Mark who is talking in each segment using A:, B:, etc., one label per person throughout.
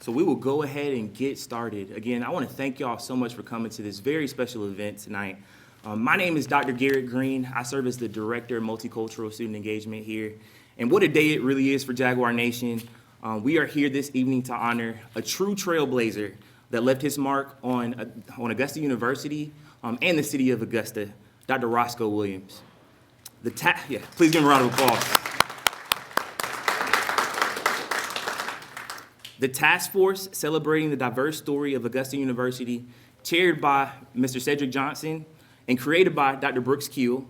A: So we will go ahead and get started. Again, I want to thank y'all so much for coming to this very special event tonight. My name is Dr. Garrett Green. I serve as the Director of Multicultural Student Engagement here. And what a day it really is for Jaguar Nation. We are here this evening to honor a true trailblazer that left his mark on Augusta University and the city of Augusta, Dr. Roscoe Williams. Please give him a round of applause. The task force celebrating the diverse story of Augusta University, chaired by Mr. Cedric Johnson and created by Dr. Brooks Keel,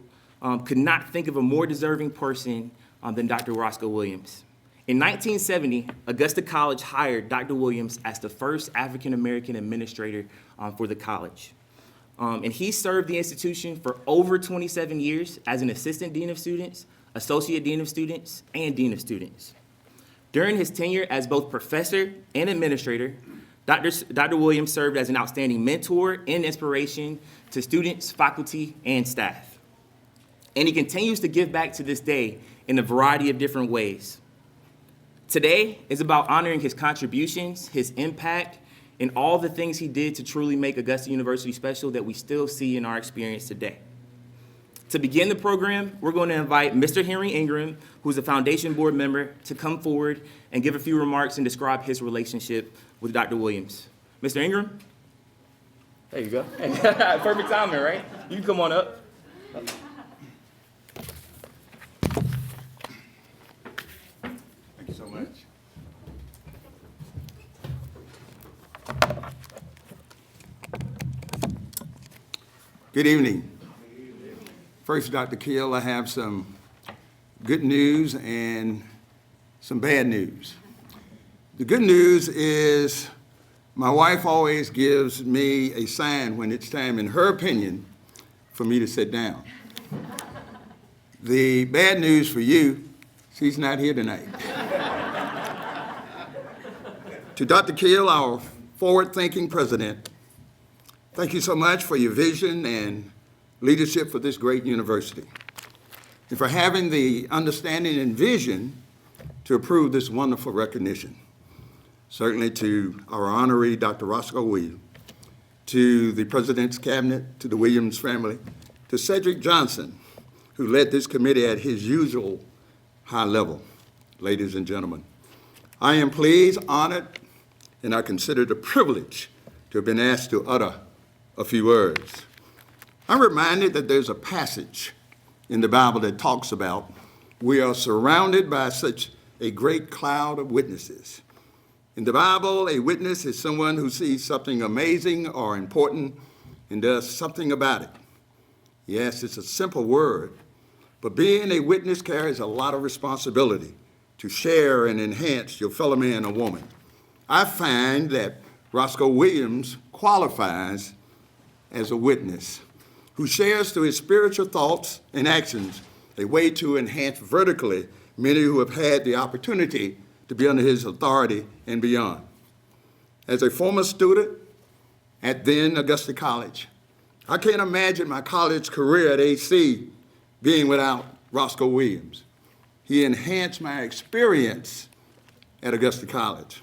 A: could not think of a more deserving person than Dr. Roscoe Williams. In 1970, Augusta College hired Dr. Williams as the first African-American administrator for the college. And he served the institution for over 27 years as an assistant dean of students, associate dean of students, and dean of students. During his tenure as both professor and administrator, Dr. Williams served as an outstanding mentor and inspiration to students, faculty, and staff. And he continues to give back to this day in a variety of different ways. Today is about honoring his contributions, his impact, and all the things he did to truly make Augusta University special that we still see in our experience today. To begin the program, we're going to invite Mr. Henry Ingram, who's a foundation board member, to come forward and give a few remarks and describe his relationship with Dr. Williams. Mr. Ingram? There you go. Perfect timing, right? You can come on up.
B: Thank you so much. Good evening. First, Dr. Keel, I have some good news and some bad news. The good news is my wife always gives me a sign when it's time, in her opinion, for me to sit down. The bad news for you, she's not here tonight. To Dr. Keel, our forward-thinking president, thank you so much for your vision and leadership for this great university, and for having the understanding and vision to approve this wonderful recognition. Certainly to our honoree, Dr. Roscoe Williams, to the President's Cabinet, to the Williams family, to Cedric Johnson, who led this committee at his usual high level. Ladies and gentlemen, I am pleased, honored, and I consider it a privilege to have been asked to utter a few words. I'm reminded that there's a passage in the Bible that talks about we are surrounded by such a great cloud of witnesses. In the Bible, a witness is someone who sees something amazing or important and does something about it. Yes, it's a simple word, but being a witness carries a lot of responsibility to share and enhance your fellow man or woman. I find that Roscoe Williams qualifies as a witness who shares through his spiritual thoughts and actions a way to enhance vertically many who have had the opportunity to be under his authority and beyond. As a former student at then Augusta College, I can't imagine my college career at AC being without Roscoe Williams. He enhanced my experience at Augusta College.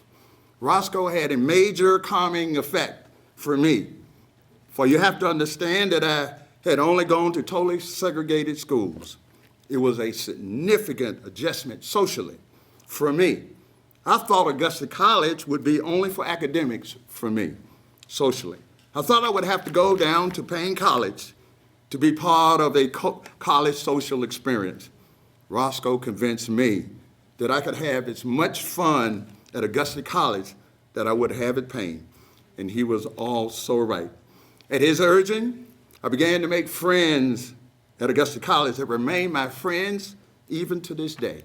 B: Roscoe had a major calming effect for me, for you have to understand that I had only gone to totally segregated schools. It was a significant adjustment socially for me. I thought Augusta College would be only for academics for me, socially. I thought I would have to go down to Payne College to be part of a college social experience. Roscoe convinced me that I could have as much fun at Augusta College that I would have at Payne, and he was all so right. At his urging, I began to make friends at Augusta College that remain my friends even to this day.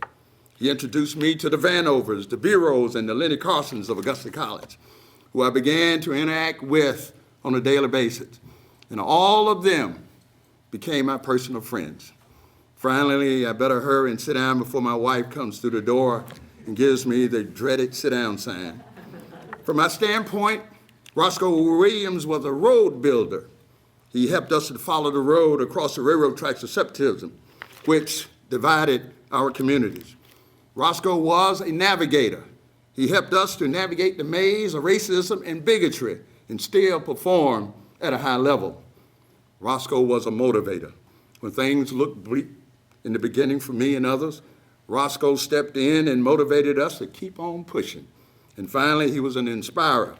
B: He introduced me to the Vanovers, the Bureaus, and the Lenny Carsons of Augusta College, who I began to interact with on a daily basis. And all of them became my personal friends. Finally, I better hurry and sit down before my wife comes through the door and gives me the dreaded sit down sign. From my standpoint, Roscoe Williams was a road builder. He helped us to follow the road across the railroad tracks of separatism, which divided our communities. Roscoe was a navigator. He helped us to navigate the maze of racism and bigotry and still perform at a high level. Roscoe was a motivator. When things looked bleak in the beginning for me and others, Roscoe stepped in and motivated us to keep on pushing. And finally, he was an inspirer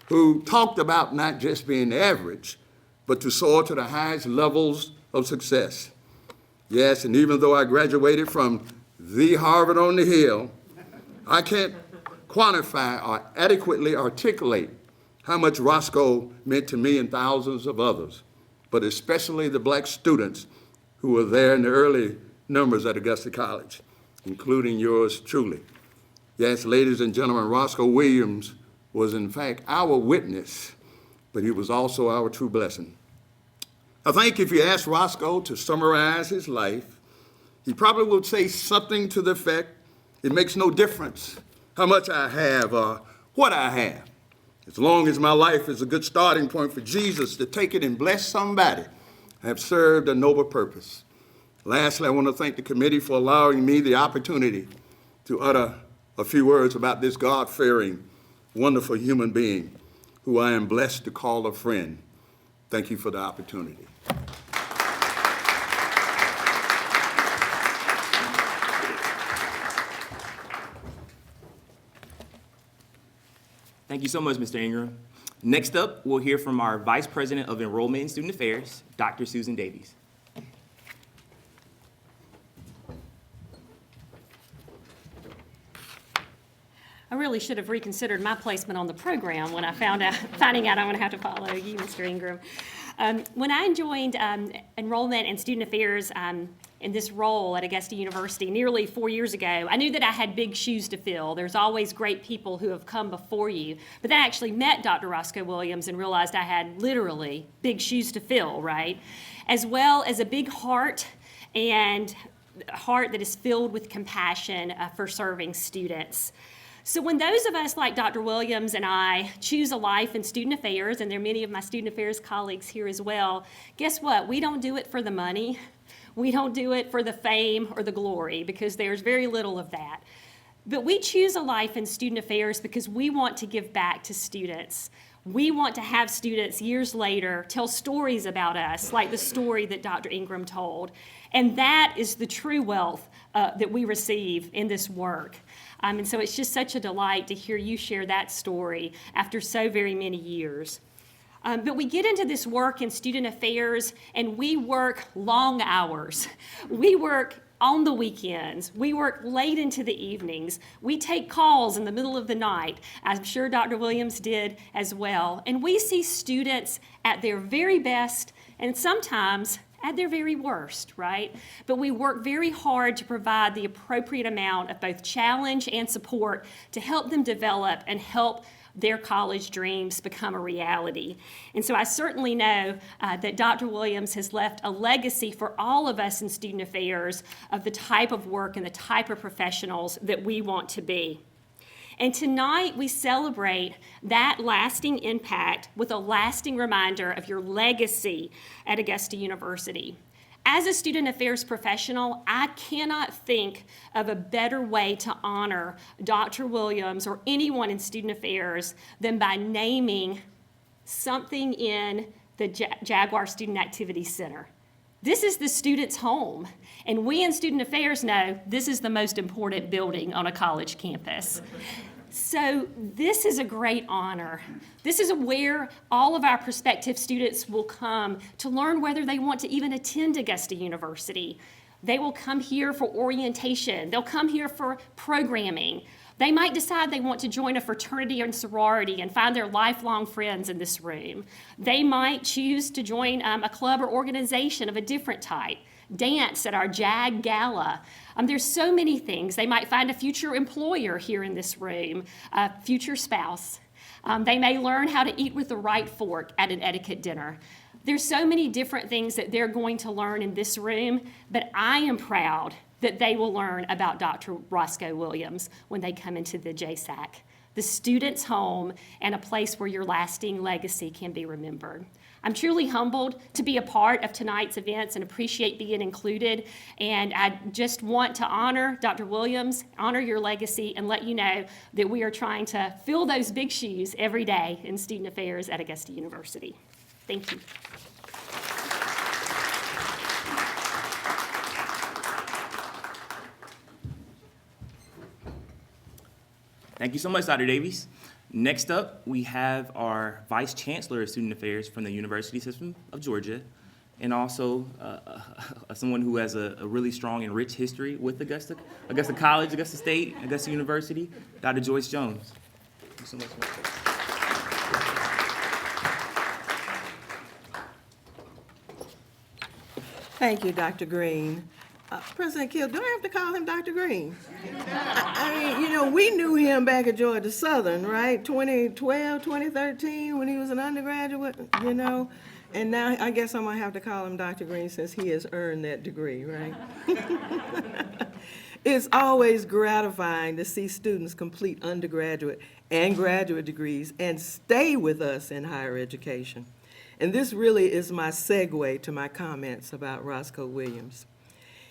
B: who talked about not just being average, but to soar to the highest levels of success. Yes, and even though I graduated from the Harvard on the Hill, I can't quantify or adequately articulate how much Roscoe meant to me and thousands of others, but especially the black students who were there in the early numbers at Augusta College, including yours truly. Yes, ladies and gentlemen, Roscoe Williams was in fact our witness, but he was also our true blessing. I think if you ask Roscoe to summarize his life, he probably would say something to the effect, it makes no difference how much I have or what I have. As long as my life is a good starting point for Jesus to take it and bless somebody, I have served a noble purpose. Lastly, I want to thank the committee for allowing me the opportunity to utter a few words about this God-fearing, wonderful human being who I am blessed to call a friend. Thank you for the opportunity.
A: Thank you so much, Mr. Ingram. Next up, we'll hear from our Vice President of Enrollment and Student Affairs, Dr. Susan Davies.
C: I really should have reconsidered my placement on the program when I finding out I'm going to have to follow you, Mr. Ingram. When I joined Enrollment and Student Affairs in this role at Augusta University nearly 4 years ago, I knew that I had big shoes to fill. There's always great people who have come before you. But then I actually met Dr. Roscoe Williams and realized I had literally big shoes to fill, right? As well as a big heart, and a heart that is filled with compassion for serving students. So when those of us like Dr. Williams and I choose a life in student affairs, and there are many of my student affairs colleagues here as well, guess what? We don't do it for the money. We don't do it for the fame or the glory, because there's very little of that. But we choose a life in student affairs because we want to give back to students. We want to have students years later tell stories about us, like the story that Dr. Ingram told. And that is the true wealth that we receive in this work. And so it's just such a delight to hear you share that story after so very many years. But we get into this work in student affairs, and we work long hours. We work on the weekends. We work late into the evenings. We take calls in the middle of the night. I'm sure Dr. Williams did as well. And we see students at their very best, and sometimes at their very worst, right? But we work very hard to provide the appropriate amount of both challenge and support to help them develop and help their college dreams become a reality. And so I certainly know that Dr. Williams has left a legacy for all of us in student affairs of the type of work and the type of professionals that we want to be. And tonight we celebrate that lasting impact with a lasting reminder of your legacy at Augusta University. As a student affairs professional, I cannot think of a better way to honor Dr. Williams or anyone in student affairs than by naming something in the Jaguar Student Activities Center. This is the student's home, and we in student affairs know this is the most important building on a college campus. So this is a great honor. This is where all of our prospective students will come to learn whether they want to even attend Augusta University. They will come here for orientation. They'll come here for programming. They might decide they want to join a fraternity and sorority and find their lifelong friends in this room. They might choose to join a club or organization of a different type. Dance at our JAG Gala. There's so many things. They might find a future employer here in this room, a future spouse. They may learn how to eat with the right fork at an etiquette dinner. There's so many different things that they're going to learn in this room, but I am proud that they will learn about Dr. Roscoe Williams when they come into the JSAC, the student's home and a place where your lasting legacy can be remembered. I'm truly humbled to be a part of tonight's events and appreciate being included. And I just want to honor Dr. Williams, honor your legacy, and let you know that we are trying to fill those big shoes every day in student affairs at Augusta University. Thank you.
A: Thank you so much, Dr. Davies. Next up, we have our Vice Chancellor of Student Affairs from the University System of Georgia, and also someone who has a really strong and rich history with Augusta College, Augusta State, Augusta University, Dr. Joyce Jones. Thank you so much.
D: Thank you, Dr. Green. President Keel, do I have to call him Dr. Green? I mean, we knew him back at Georgia Southern, right? 2012, 2013, when he was an undergraduate, and now I guess I'm gonna have to call him Dr. Green since he has earned that degree, right? It's always gratifying to see students complete undergraduate and graduate degrees and stay with us in higher education. And this really is my segue to my comments about Roscoe Williams.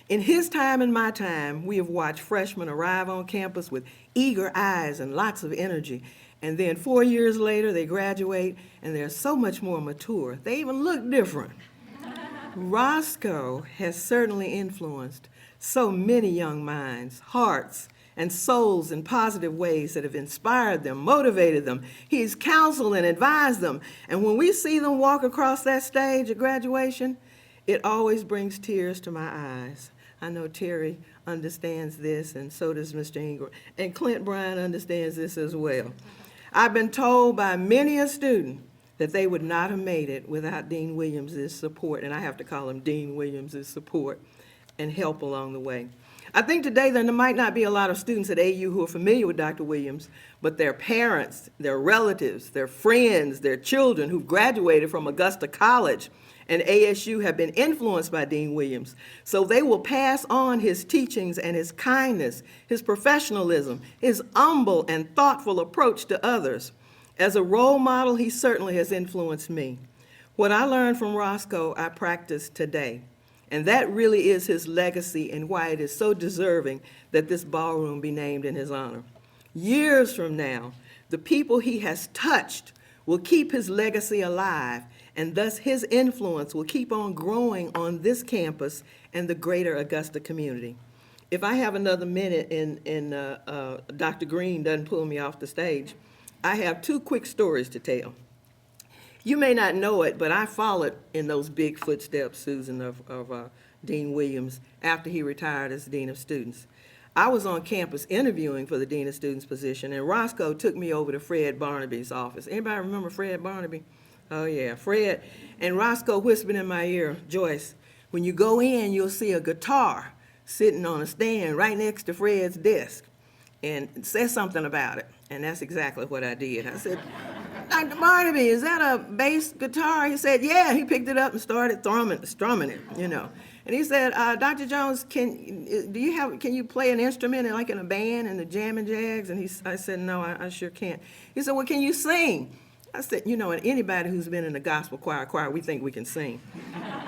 D: In his time and my time, we have watched freshmen arrive on campus with eager eyes and lots of energy. And then 4 years later, they graduate and they're so much more mature. They even look different. Roscoe has certainly influenced so many young minds, hearts, and souls in positive ways that have inspired them, motivated them. He's counseled and advised them. And when we see them walk across that stage at graduation, it always brings tears to my eyes. I know Terry understands this, and so does Mr. Ingram. And Clint Bryan understands this as well. I've been told by many a student that they would not have made it without Dean Williams' support, and I have to call him Dean Williams' support and help along the way. I think today there might not be a lot of students at AU who are familiar with Dr. Williams, but their parents, their relatives, their friends, their children who've graduated from Augusta College and ASU have been influenced by Dean Williams. So they will pass on his teachings and his kindness, his professionalism, his humble and thoughtful approach to others. As a role model, he certainly has influenced me. What I learned from Roscoe, I practice today. And that really is his legacy and why it is so deserving that this ballroom be named in his honor. Years from now, the people he has touched will keep his legacy alive, and thus his influence will keep on growing on this campus and the greater Augusta community. If I have another minute and Dr. Green doesn't pull me off the stage, I have two quick stories to tell. You may not know it, but I followed in those big footsteps, Susan, of Dean Williams after he retired as Dean of Students. I was on campus interviewing for the Dean of Students position, and Roscoe took me over to Fred Barnaby's office. Anybody remember Fred Barnaby? Oh, yeah, Fred. And Roscoe whispered in my ear, Joyce, when you go in, you'll see a guitar sitting on a stand right next to Fred's desk, and say something about it. And that's exactly what I did. I said, Dr. Barnaby, is that a bass guitar? He said, yeah. He picked it up and started strumming it, And he said, Dr. Jones, can you play an instrument like in a band in the Jammin' Jags? And I said, no, I sure can't. He said, well, can you sing? I said, and anybody who's been in the gospel choir, we think we can sing.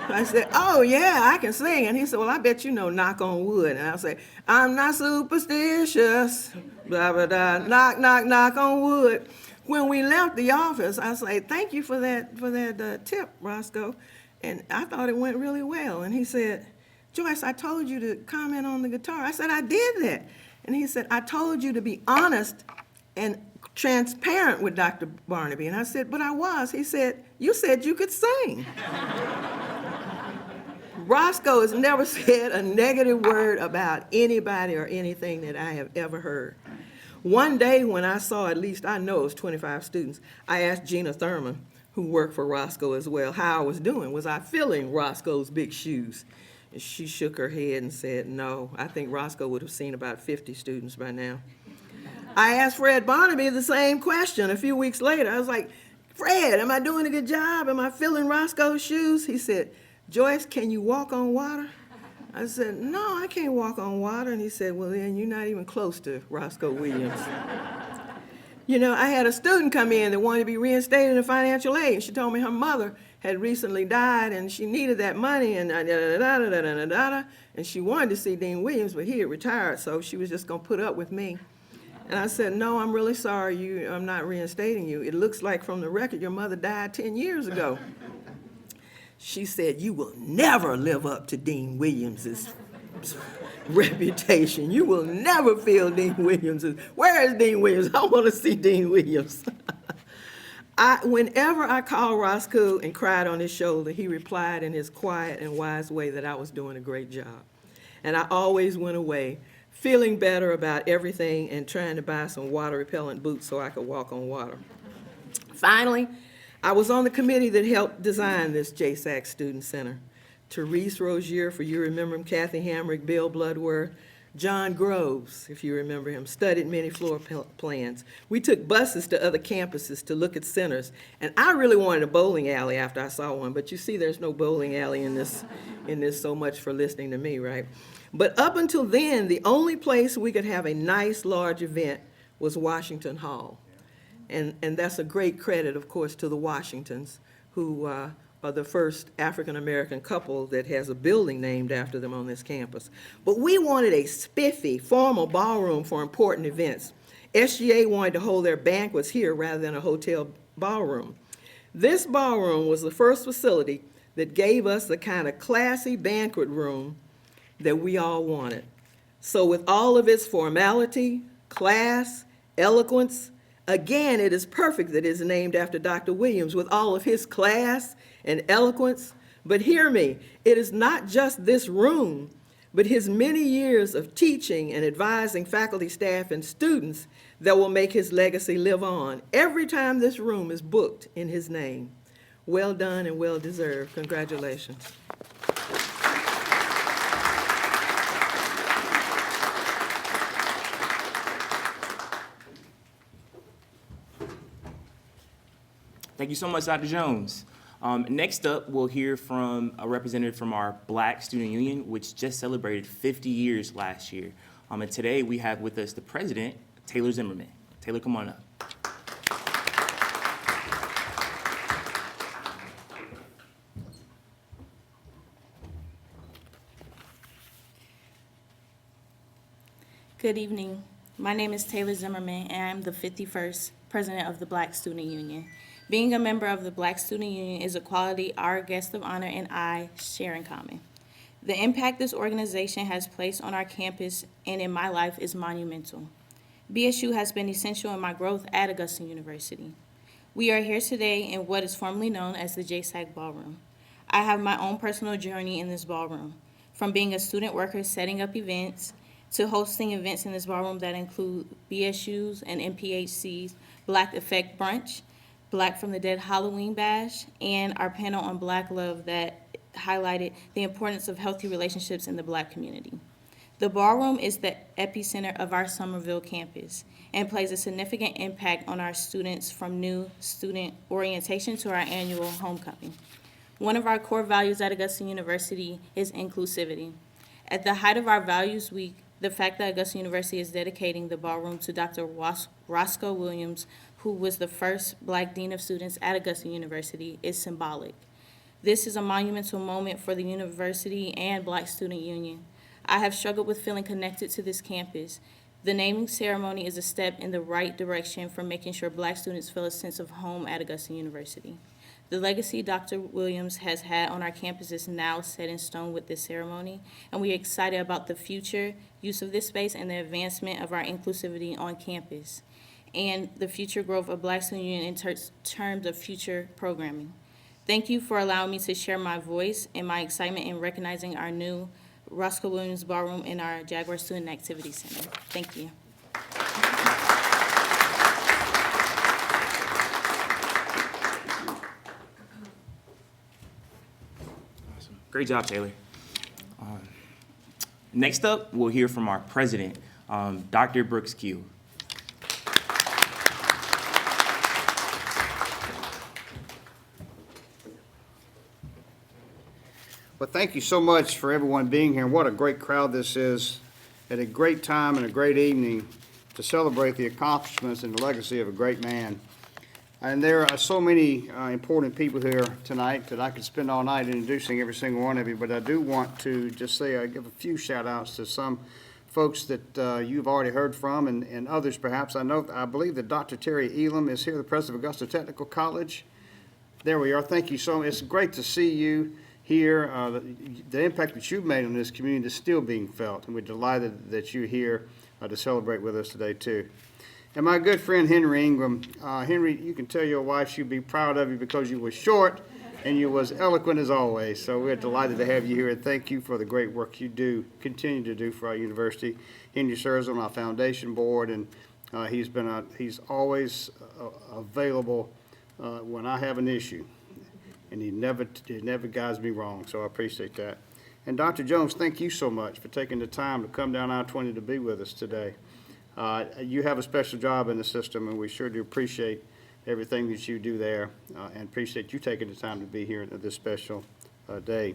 D: I said, oh, yeah, I can sing. And he said, well, I bet you know knock on wood. And I said, I'm not superstitious, blah, blah, blah, knock, knock, knock on wood. When we left the office, I said, thank you for that tip, Roscoe. And I thought it went really well. And he said, Joyce, I told you to comment on the guitar. I said, I did that. And he said, I told you to be honest and transparent with Dr. Barnaby. And I said, but I was. He said, you said you could sing. Roscoe has never said a negative word about anybody or anything that I have ever heard. One day when I saw at least, I know it was 25 students, I asked Gina Thurman, who worked for Roscoe as well, how I was doing. Was I filling Roscoe's big shoes? And she shook her head and said, no, I think Roscoe would have seen about 50 students by now. I asked Fred Barnaby the same question a few weeks later. I was like, Fred, am I doing a good job? Am I filling Roscoe's shoes? He said, Joyce, can you walk on water? I said, no, I can't walk on water. And he said, well, then you're not even close to Roscoe Williams. I had a student come in that wanted to be reinstated in financial aid. She told me her mother had recently died, and she needed that money, and and she wanted to see Dean Williams, but he had retired, so she was just gonna put up with me. And I said, no, I'm really sorry, I'm not reinstating you. It looks like from the record your mother died 10 years ago. She said, you will never live up to Dean Williams's reputation. You will never feel Dean Williams's. Where is Dean Williams? I want to see Dean Williams. Whenever I called Roscoe and cried on his shoulder, he replied in his quiet and wise way that I was doing a great job. And I always went away feeling better about everything and trying to buy some water-repellent boots so I could walk on water. Finally, I was on the committee that helped design this JSAC Student Center. Therese Rozier, for you remember him, Kathy Hamrick, Bill Bloodworth, John Groves, if you remember him, studied many floor plans. We took buses to other campuses to look at centers, and I really wanted a bowling alley after I saw one, but you see there's no bowling alley in this so much for listening to me, right? But up until then, the only place we could have a nice, large event was Washington Hall. And that's a great credit, of course, to the Washingtons, who are the first African-American couple that has a building named after them on this campus. But we wanted a spiffy, formal ballroom for important events. SGA wanted to hold their banquets here rather than a hotel ballroom. This ballroom was the first facility that gave us the kind of classy banquet room that we all wanted. So with all of its formality, class, eloquence, again, it is perfect that it is named after Dr. Williams with all of his class and eloquence. But hear me, it is not just this room, but his many years of teaching and advising faculty, staff, and students that will make his legacy live on every time this room is booked in his name. Well done and well deserved. Congratulations.
A: Thank you so much, Dr. Jones. Next up, we'll hear from a representative from our Black Student Union, which just celebrated 50 years last year. And today we have with us the president, Taylor Zimmerman. Taylor, come on up.
E: Good evening. My name is Taylor Zimmerman, and I'm the 51st president of the Black Student Union. Being a member of the Black Student Union is a quality our guest of honor and I share in common. The impact this organization has placed on our campus and in my life is monumental. BSU has been essential in my growth at Augusta University. We are here today in what is formerly known as the JSAC Ballroom. I have my own personal journey in this ballroom, from being a student worker setting up events to hosting events in this ballroom that include BSU's and MPHC's Black Effect Brunch, Black from the Dead Halloween Bash, and our panel on Black Love that highlighted the importance of healthy relationships in the Black community. The ballroom is the epicenter of our Somerville campus and plays a significant impact on our students from new student orientation to our annual homecoming. One of our core values at Augusta University is inclusivity. At the height of our Values Week, the fact that Augusta University is dedicating the ballroom to Dr. Roscoe Williams, who was the first Black Dean of Students at Augusta University, is symbolic. This is a monumental moment for the university and Black Student Union. I have struggled with feeling connected to this campus. The naming ceremony is a step in the right direction for making sure Black students feel a sense of home at Augusta University. The legacy Dr. Williams has had on our campus is now set in stone with this ceremony, and we are excited about the future use of this space and the advancement of our inclusivity on campus, and the future growth of Black Student Union in terms of future programming. Thank you for allowing me to share my voice and my excitement in recognizing our new Roscoe Williams Ballroom in our Jaguar Student Activities Center. Thank you.
A: Awesome. Great job, Taylor. Next up, we'll hear from our president, Dr. Brooks Keel.
F: Well, thank you so much for everyone being here. What a great crowd this is at a great time and a great evening to celebrate the accomplishments and the legacy of a great man. And there are so many important people here tonight that I could spend all night introducing every single one of you, but I do want to just say, I give a few shout outs to some folks that you've already heard from and others perhaps. I believe that Dr. Terry Elam is here, the president of Augusta Technical College. There we are. Thank you so much. It's great to see you here. The impact that you've made on this community is still being felt, and we're delighted that you're here to celebrate with us today too. And my good friend Henry Ingram. Henry, you can tell your wife she'll be proud of you because you were short and you was eloquent as always. So we're delighted to have you here, and thank you for the great work you do, continue to do for our university. Henry serves on our foundation board, and he's always available when I have an issue, and he never guides me wrong. So I appreciate that. And Dr. Jones, thank you so much for taking the time to come down I-20 to be with us today. You have a special job in the system, and we sure do appreciate everything that you do there, and appreciate you taking the time to be here at this special day.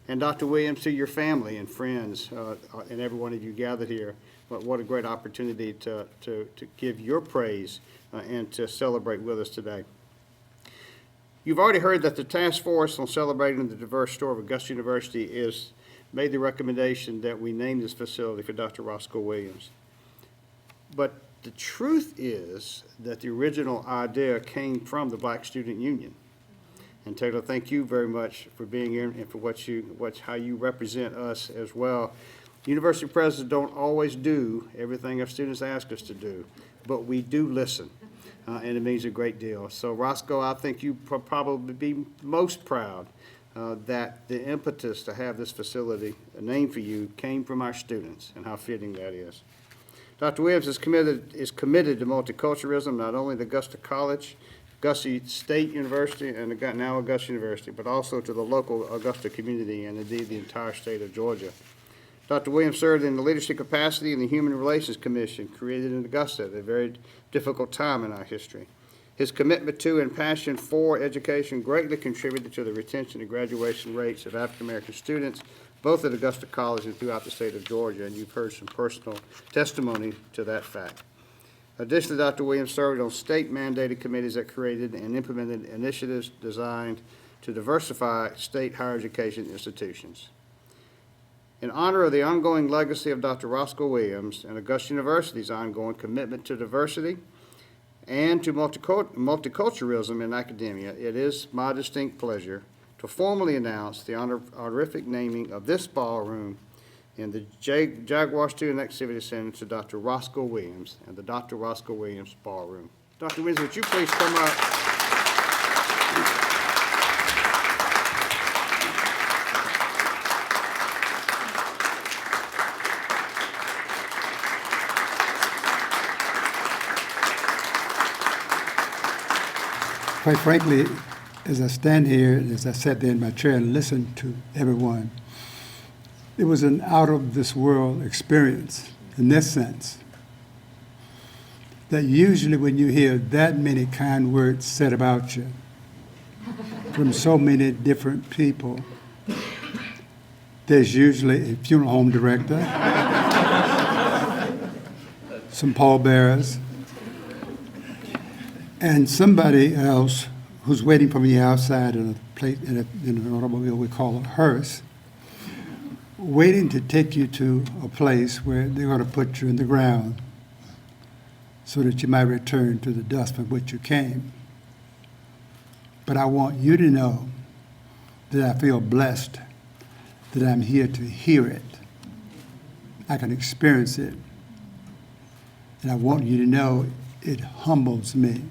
F: And Dr. Williams, to your family and friends, and every one of you gathered here, what a great opportunity to give your praise and to celebrate with us today. You've already heard that the task force on celebrating the diverse story of Augusta University is made the recommendation that we name this facility for Dr. Roscoe Williams. But the truth is that the original idea came from the Black Student Union. And Taylor, thank you very much for being here and for how you represent us as well. University presidents don't always do everything our students ask us to do, but we do listen, and it means a great deal. So Roscoe, I think you probably be most proud that the impetus to have this facility named for you came from our students, and how fitting that is. Dr. Williams is committed to multiculturalism, not only at Augusta College, Augusta State University, and now Augusta University, but also to the local Augusta community and indeed the entire state of Georgia. Dr. Williams served in the leadership capacity in the Human Relations Commission created in Augusta at a very difficult time in our history. His commitment to and passion for education greatly contributed to the retention and graduation rates of African American students, both at Augusta College and throughout the state of Georgia, and you've heard some personal testimony to that fact. Additionally, Dr. Williams served on state-mandated committees that created and implemented initiatives designed to diversify state higher education institutions. In honor of the ongoing legacy of Dr. Roscoe Williams and Augusta University's ongoing commitment to diversity and to multiculturalism in academia, it is my distinct pleasure to formally announce the honorific naming of this ballroom in the Jaguar Student Activities Center to Dr. Roscoe Williams and the Dr. Roscoe Williams Ballroom. Dr. Williams, would you please come up?
G: Quite frankly, as I stand here, as I sat there in my chair and listened to everyone, it was an out-of-this-world experience in this sense, that usually when you hear that many kind words said about you from so many different people, there's usually a funeral home director, some pallbearers, and somebody else who's waiting for me outside in an automobile we call a hearse, waiting to take you to a place where they're going to put you in the ground so that you might return to the dust from which you came. But I want you to know that I feel blessed that I'm here to hear it. I can experience it. And I want you to know it humbles me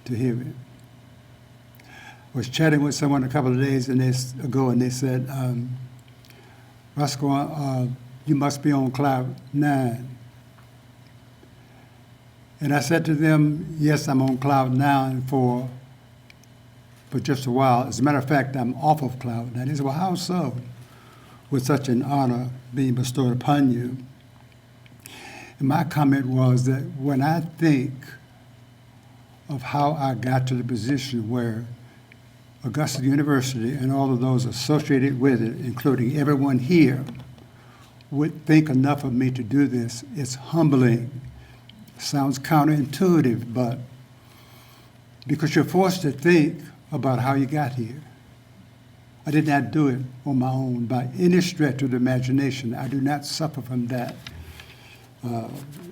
G: to hear it. I was chatting with someone a couple of days ago, and they said, Roscoe, you must be on cloud 9. And I said to them, yes, I'm on cloud 9 for just a while. As a matter of fact, I'm off of cloud 9. They said, well, how so, with such an honor being bestowed upon you? And my comment was that when I think of how I got to the position where Augusta University and all of those associated with it, including everyone here, would think enough of me to do this, it's humbling. Sounds counterintuitive, but because you're forced to think about how you got here. I did not do it on my own by any stretch of the imagination. I do not suffer from that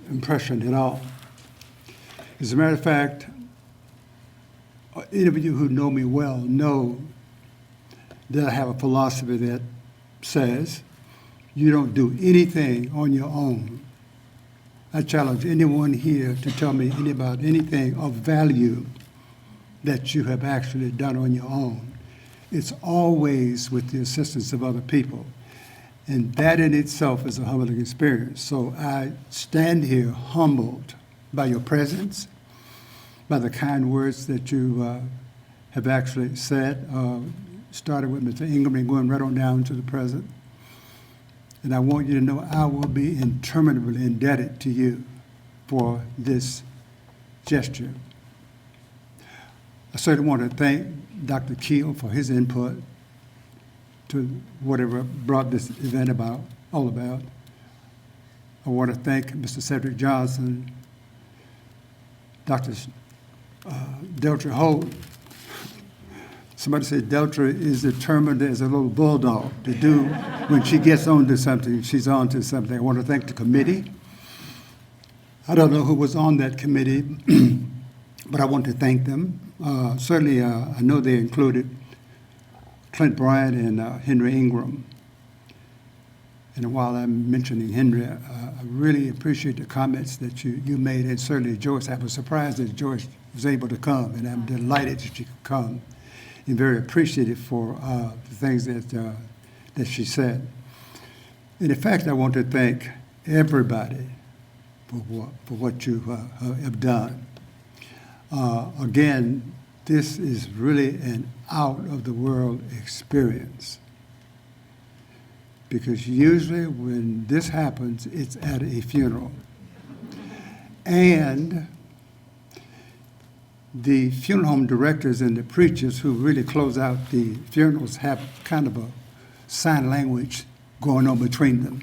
G: impression at all. As a matter of fact, any of you who know me well know that I have a philosophy that says you don't do anything on your own. I challenge anyone here to tell me about anything of value that you have actually done on your own. It's always with the assistance of other people. And that in itself is a humbling experience. So I stand here humbled by your presence, by the kind words that you have actually said, started with Mr. Ingram and going right on down to the present. And I want you to know I will be interminably indebted to you for this gesture. I certainly want to thank Dr. Keel for his input to whatever brought this event all about. I want to thank Mr. Cedric Johnson, Dr. Deltra Holt. Somebody said Deltra is determined as a little bulldog to do, when she gets onto something, she's onto something. I want to thank the committee. I don't know who was on that committee, but I want to thank them. Certainly, I know they included Clint Bryant and Henry Ingram. And while I'm mentioning Henry, I really appreciate the comments that you made, and certainly Joyce. I was surprised that Joyce was able to come, and I'm delighted that she could come, and very appreciative for the things that she said. And in fact, I want to thank everybody for what you have done. Again, this is really an out-of-the-world experience, because usually when this happens, it's at a funeral. And the funeral home directors and the preachers who really close out the funerals have kind of a sign language going on between them.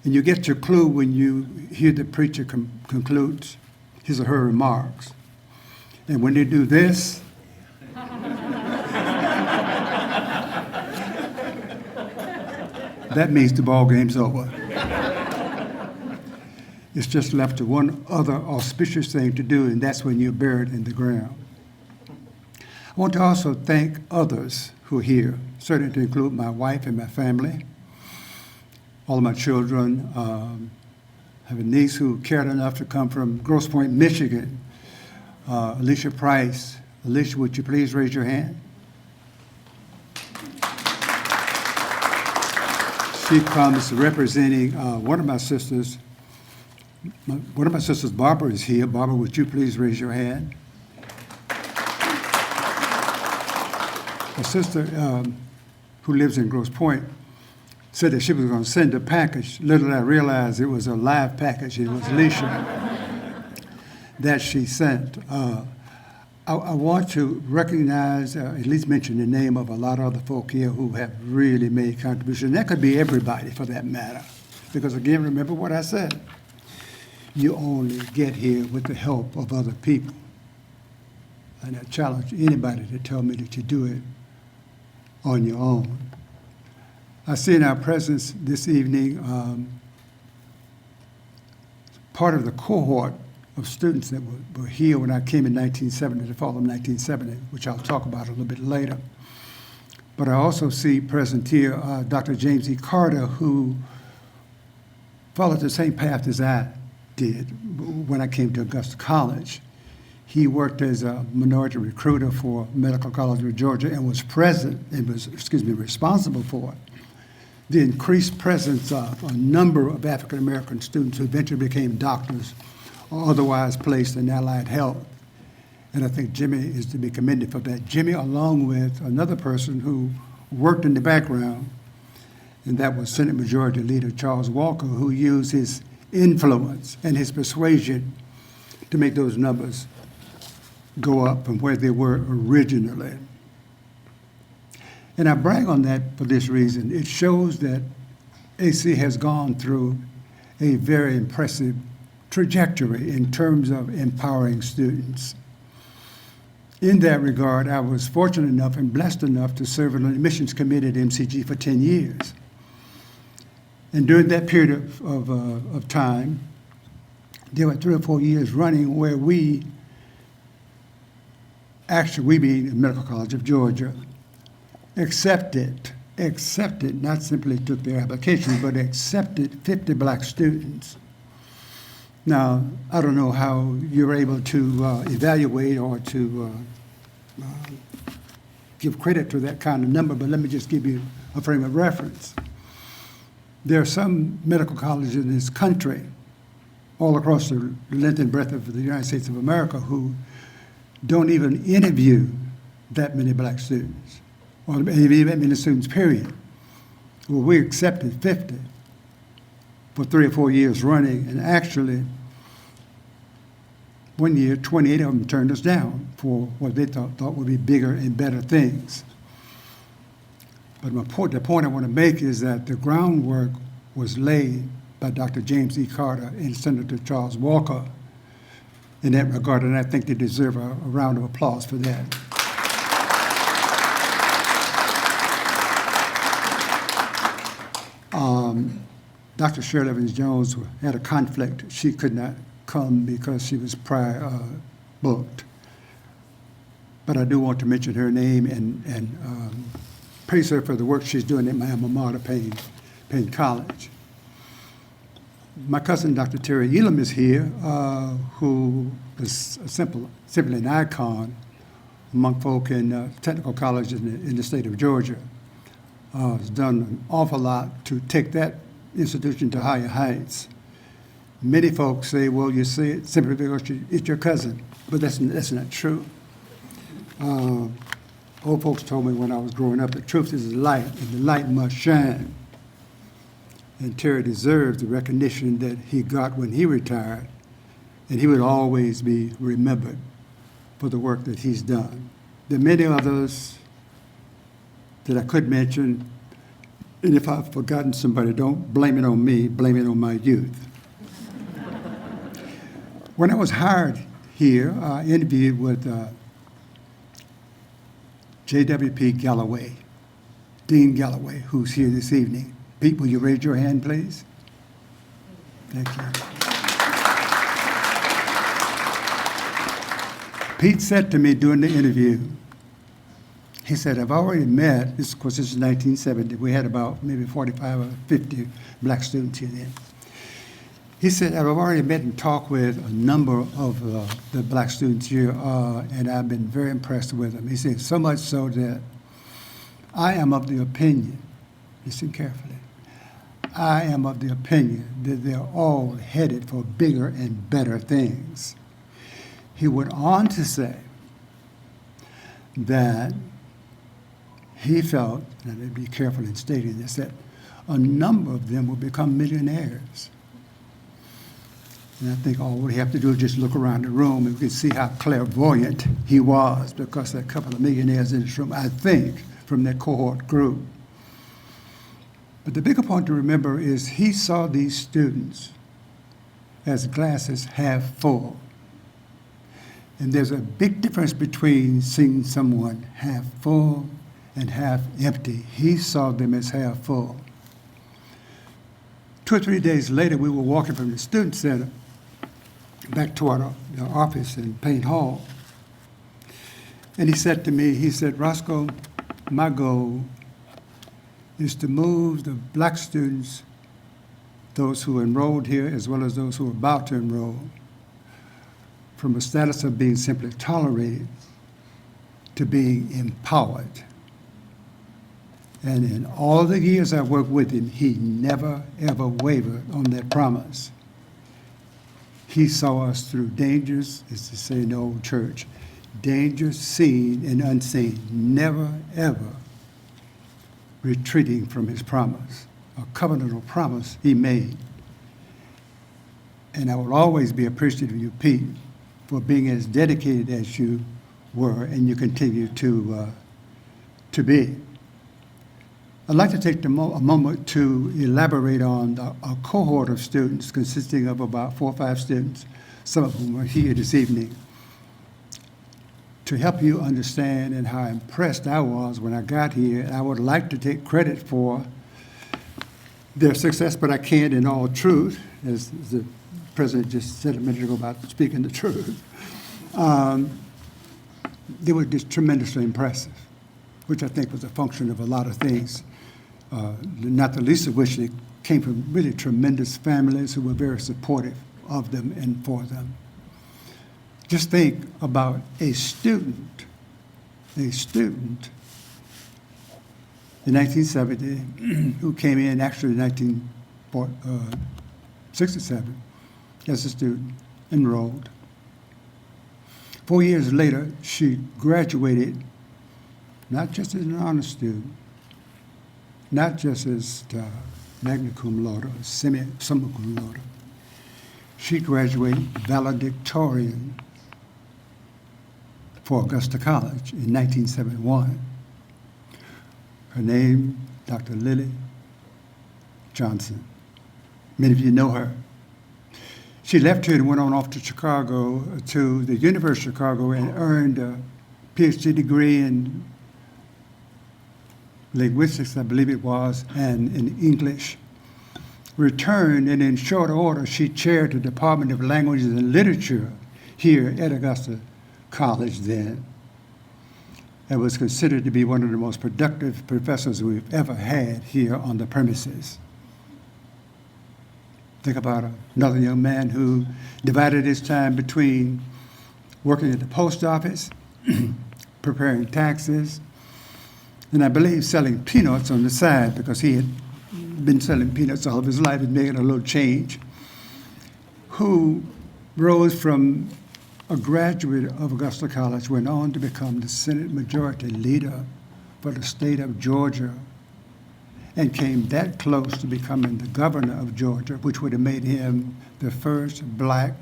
G: And you get your clue when you hear the preacher concludes his or her remarks. And when they do this, that means the ball game's over. It's just left to one other auspicious thing to do, and that's when you're buried in the ground. I want to also thank others who are here, certainly to include my wife and my family, all of my children. I have a niece who cared enough to come from Grosse Pointe, Michigan. Alicia Price. Alicia, would you please raise your hand? She comes representing one of my sisters. One of my sisters, Barbara, is here. Barbara, would you please raise your hand? A sister who lives in Grosse Pointe said that she was going to send a package. Little did I realize it was a live package. It was Alicia that she sent. I want to recognize, at least mention the name of a lot of other folk here who have really made contributions. That could be everybody for that matter. Because again, remember what I said. You only get here with the help of other people. And I challenge anybody to tell me that you do it on your own. I see in our presence this evening part of the cohort of students that were here when I came in 1970, the fall of 1970, which I'll talk about a little bit later. But I also see present here Dr. James E. Carter, who followed the same path as I did when I came to Augusta College. He worked as a minority recruiter for Medical College of Georgia and was responsible for the increased presence of a number of African American students who eventually became doctors or otherwise placed in allied health. And I think Jimmy is to be commended for that. Jimmy, along with another person who worked in the background, and that was Senate Majority Leader Charles Walker, who used his influence and his persuasion to make those numbers go up from where they were originally. And I brag on that for this reason. It shows that AC has gone through a very impressive trajectory in terms of empowering students. in that regard, I was fortunate enough and blessed enough to serve on the admissions committee at MCG for 10 years. And during that period of time, there were 3 or 4 years running where we being the Medical College of Georgia, accepted, not simply took their application, but accepted 50 black students. Now, I don't know how you're able to evaluate or to give credit to that kind of number, but let me just give you a frame of reference. There are some medical colleges in this country, all across the length and breadth of the United States of America, who don't even interview that many black students, or even that many students, period. Well, we accepted 50 for 3 or 4 years running, and actually, one year, 28 of them turned us down for what they thought would be bigger and better things. But the point I want to make is that the groundwork was laid by Dr. James E. Carter and Senator Charles Walker in that regard, and I think they deserve a round of applause for that. Dr. Shirley Evans-Jones had a conflict. She could not come because she was prior booked. But I do want to mention her name and praise her for the work she's doing at my alma mater, Payne College. My cousin, Dr. Terry Elam, is here, who is simply an icon among folk in technical colleges in the state of Georgia. Has done an awful lot to take that institution to higher heights. Many folks say, well, you say it simply because it's your cousin, but that's not true. Old folks told me when I was growing up, the truth is the light, and the light must shine. And Terry deserves the recognition that he got when he retired, and he would always be remembered for the work that he's done. There are many others that I could mention, and if I've forgotten somebody, don't blame it on me, blame it on my youth. When I was hired here, I interviewed with J.W.P. Galloway, Dean Galloway, who's here this evening. Pete, will you raise your hand, please? Thank you. Pete said to me during the interview, he said, I've already met, this is 1970, we had about maybe 45 or 50 black students here then. He said, I've already met and talked with a number of the black students here, and I've been very impressed with them. He said, so much so that I am of the opinion, listen carefully, I am of the opinion that they're all headed for bigger and better things. He went on to say that he felt, and I'd be careful in stating this, that a number of them will become millionaires. And I think all we have to do is just look around the room and we can see how clairvoyant he was, because there are a couple of millionaires in this room, I think, from that cohort group. But the bigger point to remember is he saw these students as glasses half full. And there's a big difference between seeing someone half full and half empty. He saw them as half full. 2 or 3 days later, we were walking from the student center back toward our office in Payne Hall. And he said to me, he said, Roscoe, my goal is to move the black students, those who enrolled here as well as those who are about to enroll, from a status of being simply tolerated to being empowered. And in all the years I worked with him, he never, ever wavered on that promise. He saw us through dangers, as to say in the old church, dangers seen and unseen, never, ever retreating from his promise, a covenantal promise he made. And I will always be appreciative of you, Pete, for being as dedicated as you were and you continue to be. I'd like to take a moment to elaborate on a cohort of students consisting of about 4 or 5 students, some of whom are here this evening, to help you understand and how impressed I was when I got here. I would like to take credit for their success, but I can't in all truth, as the president just said a minute ago about speaking the truth. They were just tremendously impressive, which I think was a function of a lot of things, not the least of which they came from really tremendous families who were very supportive of them and for them. Just think about a student in 1970 who came in actually in 1967 as a student, enrolled. 4 years later, she graduated not just as an honor student, not just as magna cum laude or summa cum laude. She graduated valedictorian for Augusta College in 1971. Her name, Dr. Lily Johnson. Many of you know her. She left here and went on off to Chicago, to the University of Chicago, and earned a PhD degree in linguistics, I believe it was, and in English. Returned, and in short order, she chaired the Department of Languages and Literature here at Augusta College then, and was considered to be one of the most productive professors we've ever had here on the premises. Think about another young man who divided his time between working at the post office, preparing taxes, and I believe selling peanuts on the side, because he had been selling peanuts all of his life and making a little change, who rose from a graduate of Augusta College, went on to become the Senate Majority Leader for the state of Georgia, and came that close to becoming the governor of Georgia, which would have made him the first black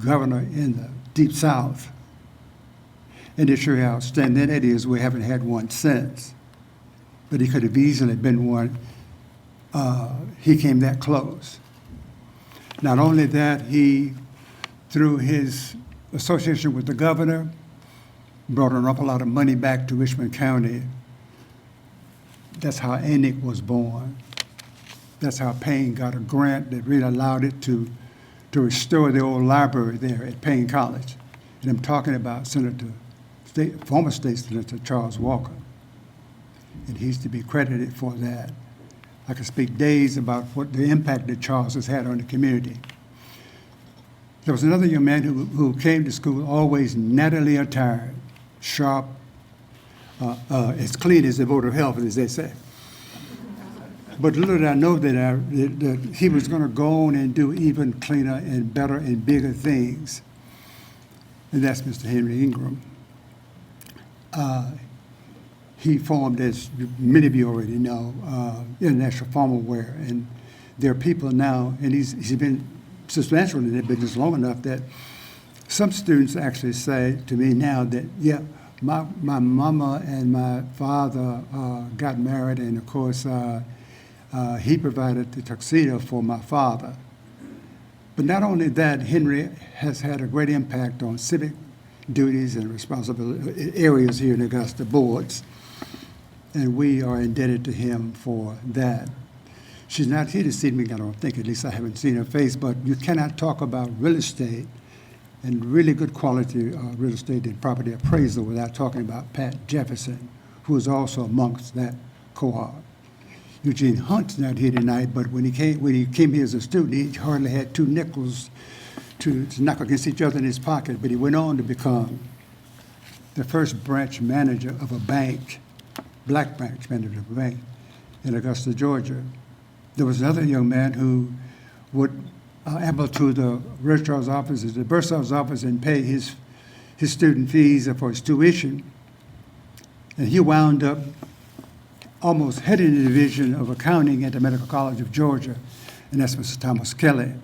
G: governor in the Deep South. And to show you how outstanding that is, we haven't had one since. But he could have easily been one. He came that close. Not only that, he, through his association with the governor, brought an awful lot of money back to Richmond County. That's how ENIC was born. That's how Payne got a grant that really allowed it to restore the old library there at Payne College. And I'm talking about former State Senator Charles Walker. And he's to be credited for that. I could speak days about what the impact that Charles has had on the community. There was another young man who came to school always nattily attired, sharp, as clean as the Board of Health, as they say. But little did I know that he was going to go on and do even cleaner and better and bigger things. And that's Mr. Henry Ingram. He formed, as many of you already know, International Formal Wear. And there are people now, and he's been substantial in that business long enough that some students actually say to me now that, yeah, my mama and my father got married, and of course, he provided the tuxedo for my father. But not only that, Henry has had a great impact on civic duties and responsibility areas here in Augusta boards, and we are indebted to him for that. She's not here this evening, I don't think, at least I haven't seen her face, but you cannot talk about real estate and really good quality real estate and property appraisal without talking about Pat Jefferson, who is also amongst that cohort. Eugene Hunt's not here tonight, but when he came here as a student, he hardly had 2 nickels to knock against each other in his pocket, but he went on to become the first branch manager of a bank, black branch manager of a bank in Augusta, Georgia. There was another young man who would amble to the registrar's office, the bursar's office, and pay his student fees for his tuition. And he wound up almost heading the division of accounting at the Medical College of Georgia, and that's Mr. Thomas Kelly.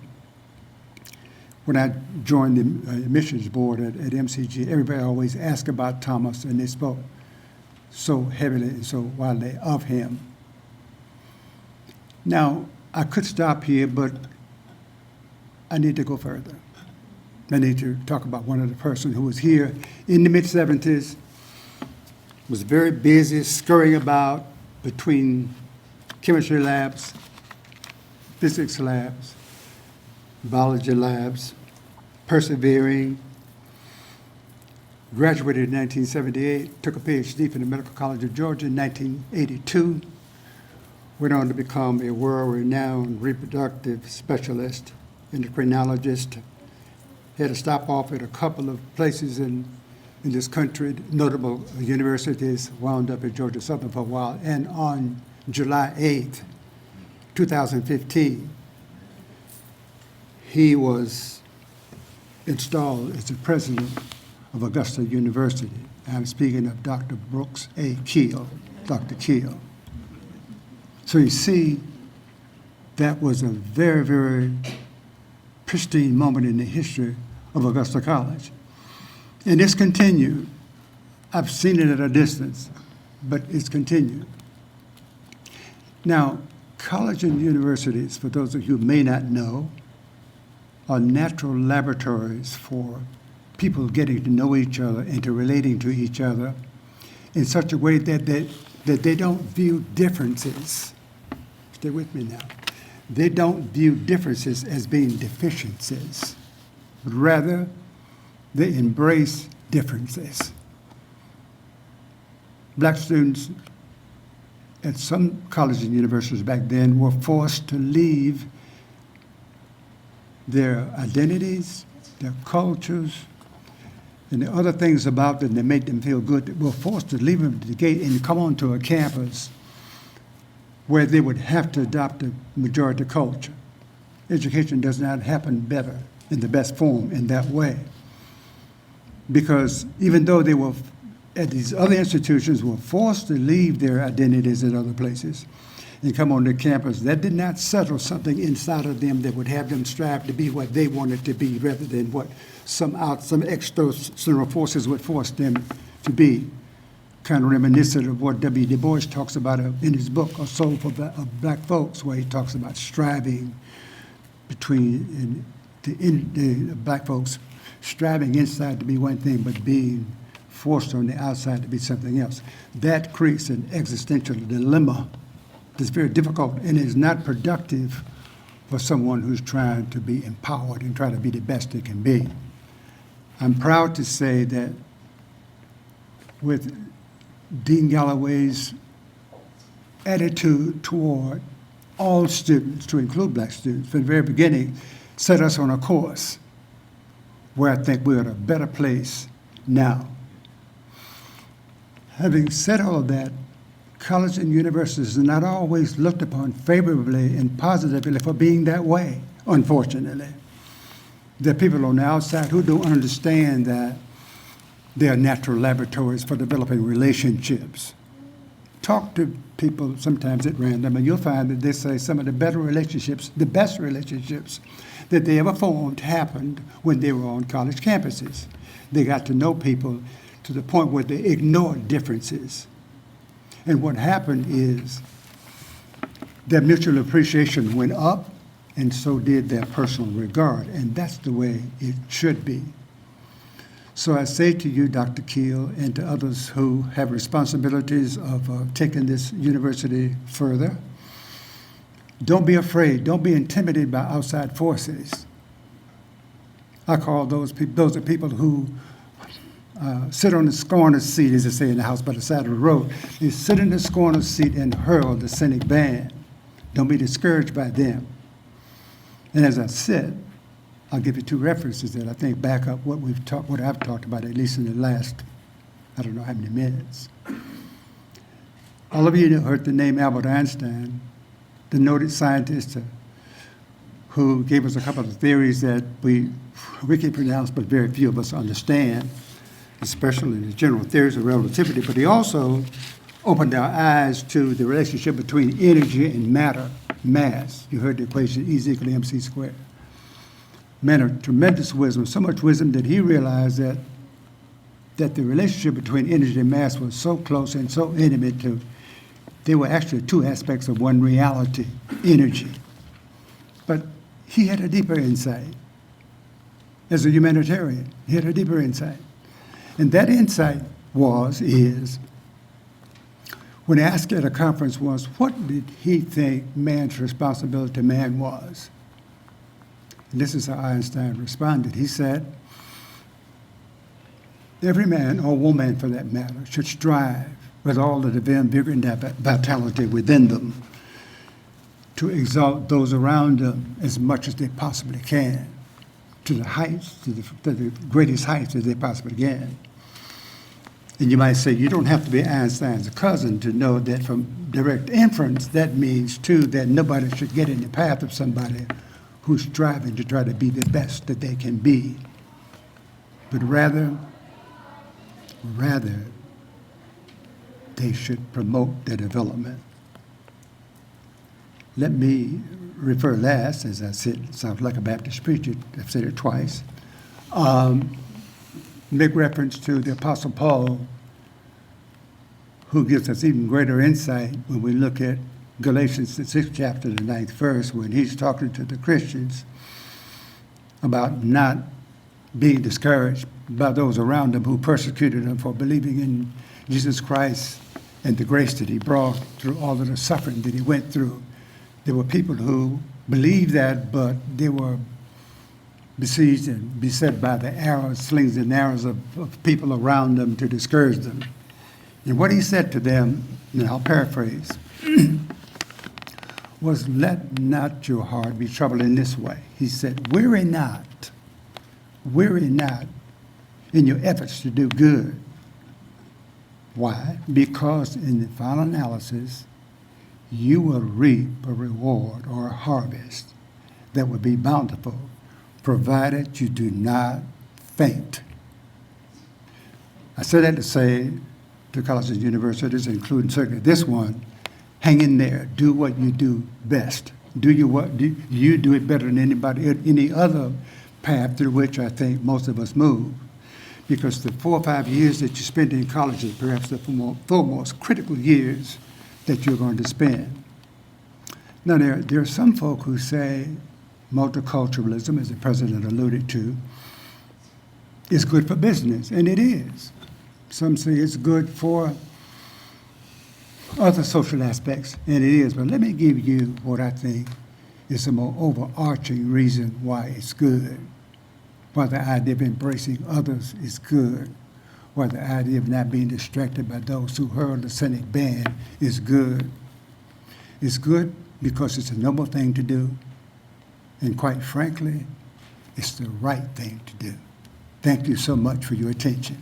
G: When I joined the admissions board at MCG, everybody always asked about Thomas, and they spoke so heavily and so widely of him. Now, I could stop here, but I need to go further. I need to talk about one of the person who was here in the mid-'70s, was very busy scurrying about between chemistry labs, physics labs, biology labs, persevering, graduated in 1978, took a PhD from the Medical College of Georgia in 1982, went on to become a world-renowned reproductive specialist, endocrinologist, had a stop off at a couple of places in this country, notable universities, wound up at Georgia Southern for a while, and on July 8th, 2015, he was installed as the president of Augusta University. I'm speaking of Dr. Brooks A. Keel, Dr. Keel. So you see, that was a very, very pristine moment in the history of Augusta College. And it's continued. I've seen it at a distance, but it's continued. Now, college and universities, for those of you who may not know, are natural laboratories for people getting to know each other and to relating to each other in such a way that they don't view differences. Stay with me now. They don't view differences as being deficiencies, but rather they embrace differences. Black students at some colleges and universities back then were forced to leave their identities, their cultures, and the other things about them that made them feel good. They were forced to leave them at the gate and come onto a campus where they would have to adopt a majority culture. Education does not happen better in the best form in that way. Because even though they were at these other institutions were forced to leave their identities at other places and come on the campus, that did not settle something inside of them that would have them strive to be what they wanted to be rather than what some external forces would force them to be. Kind of reminiscent of what W. Du Bois talks about in his book, A Soul for Black Folks, where he talks about striving between the black folks, striving inside to be one thing, but being forced on the outside to be something else. That creates an existential dilemma that's very difficult and is not productive for someone who's trying to be empowered and try to be the best they can be. I'm proud to say that with Dean Galloway's attitude toward all students, to include black students, from the very beginning, set us on a course where I think we're at a better place now. Having said all of that, colleges and universities are not always looked upon favorably and positively for being that way, unfortunately. There are people on the outside who don't understand that they are natural laboratories for developing relationships. Talk to people sometimes at random, and you'll find that they say some of the better relationships, the best relationships that they ever formed happened when they were on college campuses. They got to know people to the point where they ignored differences. And what happened is their mutual appreciation went up, and so did their personal regard, and that's the way it should be. So I say to you, Dr. Keel, and to others who have responsibilities of taking this university further, don't be afraid. Don't be intimidated by outside forces. I call those are people who sit on the scorner's seat, as they say in the house by the side of the road. They sit in the scorner's seat and hurl the cynic ban. Don't be discouraged by them. And as I said, I'll give you two references that I think back up what I've talked about, at least in the last, I don't know how many minutes. All of you heard the name Albert Einstein, the noted scientist who gave us a couple of theories that we can pronounce, but very few of us understand, especially the general theories of relativity. But he also opened our eyes to the relationship between energy and matter, mass. You heard the equation E is equal to mc squared. Man of tremendous wisdom, so much wisdom that he realized that the relationship between energy and mass was so close and so intimate they were actually two aspects of one reality, energy. But he had a deeper insight. as a humanitarian. He had a deeper insight. And that insight is, when asked at a conference was, what did he think man's responsibility to man was? And this is how Einstein responded. He said, every man, or woman for that matter, should strive with all the divine vigor and vitality within them to exalt those around them as much as they possibly can, to the heights, to the greatest heights that they possibly can. And you might say, you don't have to be Einstein's cousin to know that from direct inference, that means, too, that nobody should get in the path of somebody who's striving to try to be the best that they can be. But rather, they should promote their development. Let me refer last, as I said, sounds like a Baptist preacher, I've said it twice, make reference to the Apostle Paul, who gives us even greater insight when we look at Galatians, the 6th chapter, the 9th verse, when he's talking to the Christians about not being discouraged by those around him who persecuted him for believing in Jesus Christ and the grace that he brought through all of the suffering that he went through. There were people who believed that, but they were besieged and beset by the arrows, slings and arrows of people around them to discourage them. And what he said to them, and I'll paraphrase, was, let not your heart be troubled in this way. He said, weary not in your efforts to do good. Why? Because in the final analysis, you will reap a reward or a harvest that will be bountiful, provided you do not faint. I say that to say to colleges and universities, including certainly this one, hang in there, do what you do best. Do you do it better than anybody, any other path through which I think most of us move. Because the 4 or 5 years that you spend in college is perhaps the foremost critical years that you're going to spend. Now, there are some folk who say multiculturalism, as the president alluded to, is good for business, and it is. Some say it's good for other social aspects, and it is. But let me give you what I think is a more overarching reason why it's good, why the idea of embracing others is good, why the idea of not being distracted by those who hurl the cynic ban is good. It's good because it's a noble thing to do, and quite frankly, it's the right thing to do. Thank you so much for your attention.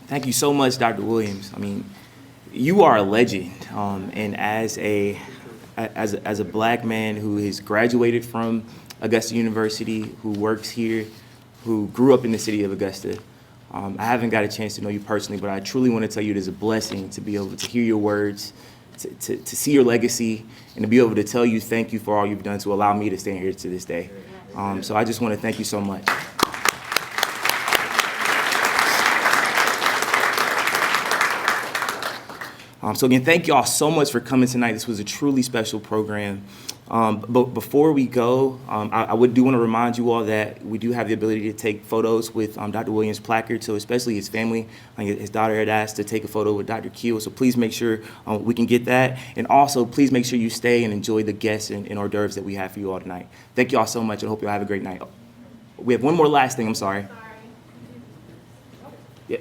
A: Thank you so much, Dr. Williams. I mean, you are a legend, and as a Black man who has graduated from Augusta University, who works here, who grew up in the city of Augusta, I haven't got a chance to know you personally, but I truly want to tell you it is a blessing to be able to hear your words, to see your legacy, and to be able to tell you thank you for all you've done to allow me to stand here to this day. So I just want to thank you so much. So again, thank you all so much for coming tonight. This was a truly special program. But before we go, I do want to remind you all that we do have the ability to take photos with Dr. Williams' placard, so especially his family. His daughter had asked to take a photo with Dr. Keel, so please make sure we can get that. And also, please make sure you stay and enjoy the guests and hors d'oeuvres that we have for you all tonight. Thank you all so much, and hope you all have a great night. We have one more last thing, I'm sorry. Yeah.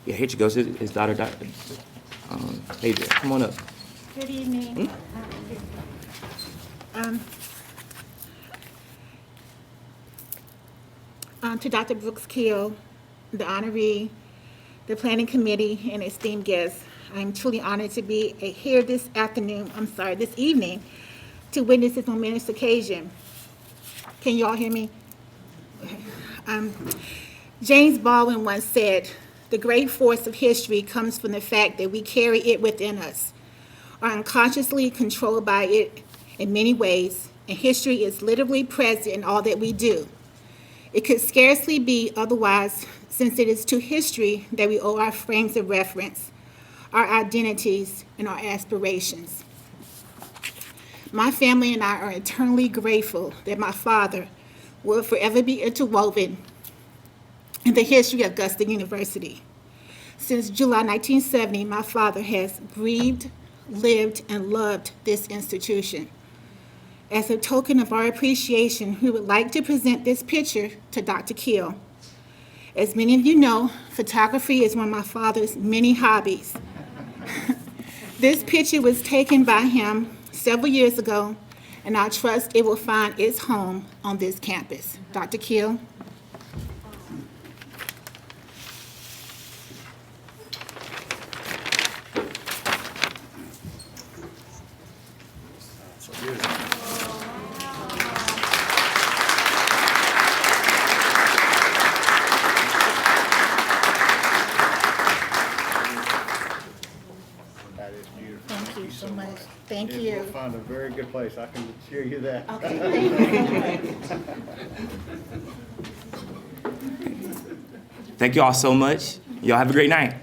A: Yeah, here she goes, his daughter, Adrian, come on up.
H: Good evening. To Dr. Brooks Keel, the honoree, the planning committee, and esteemed guests, I'm truly honored to be here this evening, to witness this momentous occasion. Can you all hear me? James Baldwin once said, "The great force of history comes from the fact that we carry it within us. are unconsciously controlled by it in many ways, and history is literally present in all that we do. It could scarcely be otherwise, since it is to history that we owe our frames of reference, our identities, and our aspirations. My family and I are eternally grateful that my father will forever be interwoven in the history of Augusta University. Since July 1970, my father has breathed, lived, and loved this institution. As a token of our appreciation, we would like to present this picture to Dr. Keel. As many of you know, photography is one of my father's many hobbies. This picture was taken by him several years ago, and I trust it will find its home on this campus. Dr. Keel.
F: That is beautiful.
H: Thank you so much. Thank
F: And
H: you.
F: we'll find a very good place, I can assure you that.
H: Okay, thank you so much.
A: Thank you all so much. Y'all have a great night.